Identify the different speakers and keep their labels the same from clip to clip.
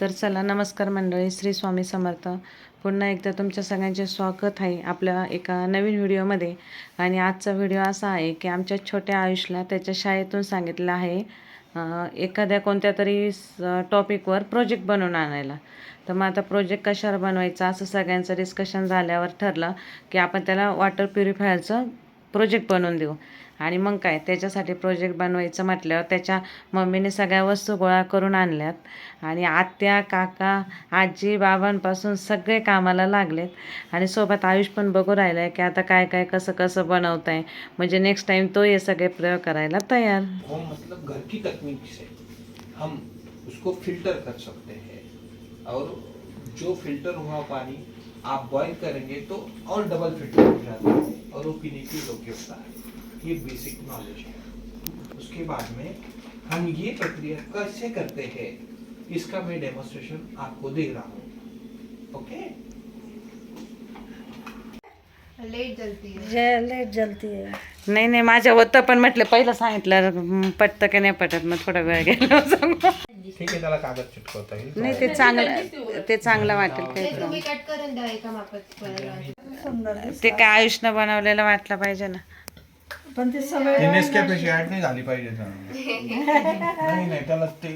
Speaker 1: तर चला, नमस्कार मंडळी, श्री स्वामी समर्थ. पुन्हा एकदा तुमच्या सगळ्यांचे स्वागत आहे आपल्या एका नवीन व्हिडिओमध्ये. आणि आजचा व्हिडिओ असा आहे की आमच्या छोट्या आयुषला त्याच्या शाळेतून सांगितलं आहे एखाद्या कोणत्या तरी टॉपिकवर प्रोजेक्ट बनवून आणायला. तर मग आता प्रोजेक्ट कशावर बनवायचा असं सगळ्यांचं डिस्कशन झाल्यावर ठरलं की आपण त्याला वॉटर प्युरिफायरचं प्रोजेक्ट बनवून देऊ. आणि मग काय, त्याच्यासाठी प्रोजेक्ट बनवायचं म्हटल्यावर त्याच्या मम्मीने सगळ्या वस्तू गोळा करून आणल्यात. आणि आत्या, काका, आजी, बाबांपासून सगळे कामाला लागलेत. आणि सोबत आयुष पण बघू राहिला आहे की आता काय काय कसं कसं बनवत आहे, म्हणजे नेक्स्ट टाइम तो हे सगळे प्रयोग करायला तयार.
Speaker 2: वो मतलब घर की तकनीक से हम उसको फिल्टर कर सकते हैं, और जो फिल्टर हुआ पानी आप बॉईल करेंगे तो और डबल फिल्टर हो जाता है और वो पीने की योग्य होता है। ये बेसिक नॉलेज है। उसके बाद में हम ये प्रक्रिया कैसे करते हैं इसका मैं डेमोन्स्ट्रेशन आपको दे रहा हूँ। ओके,
Speaker 3: लेट जलती है
Speaker 1: नाही नाही, माझ्या होतं पण म्हटलं पहिलं सांगितलं पटतं की नाही पटत, मग थोडा वेळ गेला सांगू.
Speaker 2: ठीक आहे, त्याला कागद चिटकवता येईल.
Speaker 1: नाही, ते चांगलं वाटेल काही
Speaker 3: तुम्ही कट करून द्या एका मापात.
Speaker 1: ते काय आयुषनं बनवलेलं वाटलं पाहिजे ना.
Speaker 4: पण ते सगळे
Speaker 2: ती नेसकॅफेची ऍड नाही झाली पाहिजे ना. नाही त्याला ते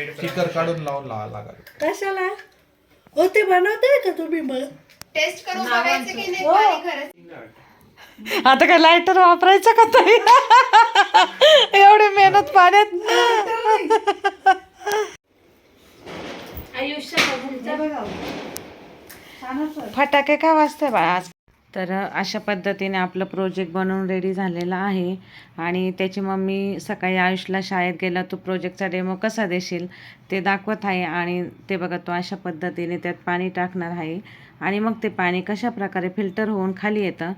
Speaker 2: स्टिकर काढून लावून लागेल.
Speaker 4: कशाला हो ते बनवताय का तुम्ही? मग
Speaker 3: टेस्ट करून बघायचं की नाही पाणी खरंच.
Speaker 1: आता काय लायटर वापरायचं का तरी? एवढी मेहनत पाण्यात. फटाके का वाजते बाळा आज? तर अशा पद्धतीने आपलं प्रोजेक्ट बनवून रेडी झालेला आहे. आणि त्याची मम्मी सकाळी आयुषला शाळेत गेला, तू प्रोजेक्टचा डेमो कसा देशील ते दाखवत आहे. आणि ते बघा, तो अशा पद्धतीने त्यात पाणी टाकणार आहे आणि मग ते पाणी कशा प्रकारे फिल्टर होऊन खाली येतं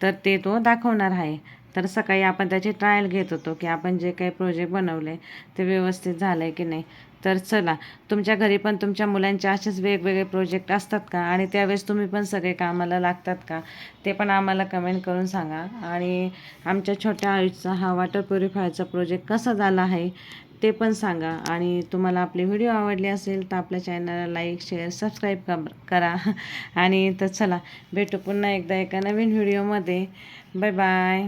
Speaker 1: तर ते तो दाखवणार आहे. तर सकाळी आपण त्याची ट्रायल घेत होतो की आपण जे काही प्रोजेक्ट बनवले ते व्यवस्थित झालं आहे की नाही. तर चला, तुमच्या घरी पण तुमच्या मुलांचे असेच वेगवेगळे प्रोजेक्ट असतात का, आणि त्यावेळेस तुम्ही पण सगळे कामाला लागतात का, ते पण आम्हाला कमेंट करून सांगा. आणि आमच्या छोट्या आयुषचा हा वॉटर प्युरिफायरचा प्रोजेक्ट कसा झाला आहे ते पण सांगा. आणि तुम्हाला आपली व्हिडिओ आवडली असेल तर आपल्या चॅनलला लाईक, शेअर, सबस्क्राईब करा. आणि तर चला, भेटू पुन्हा एकदा एका नवीन व्हिडिओमध्ये. Bye bye.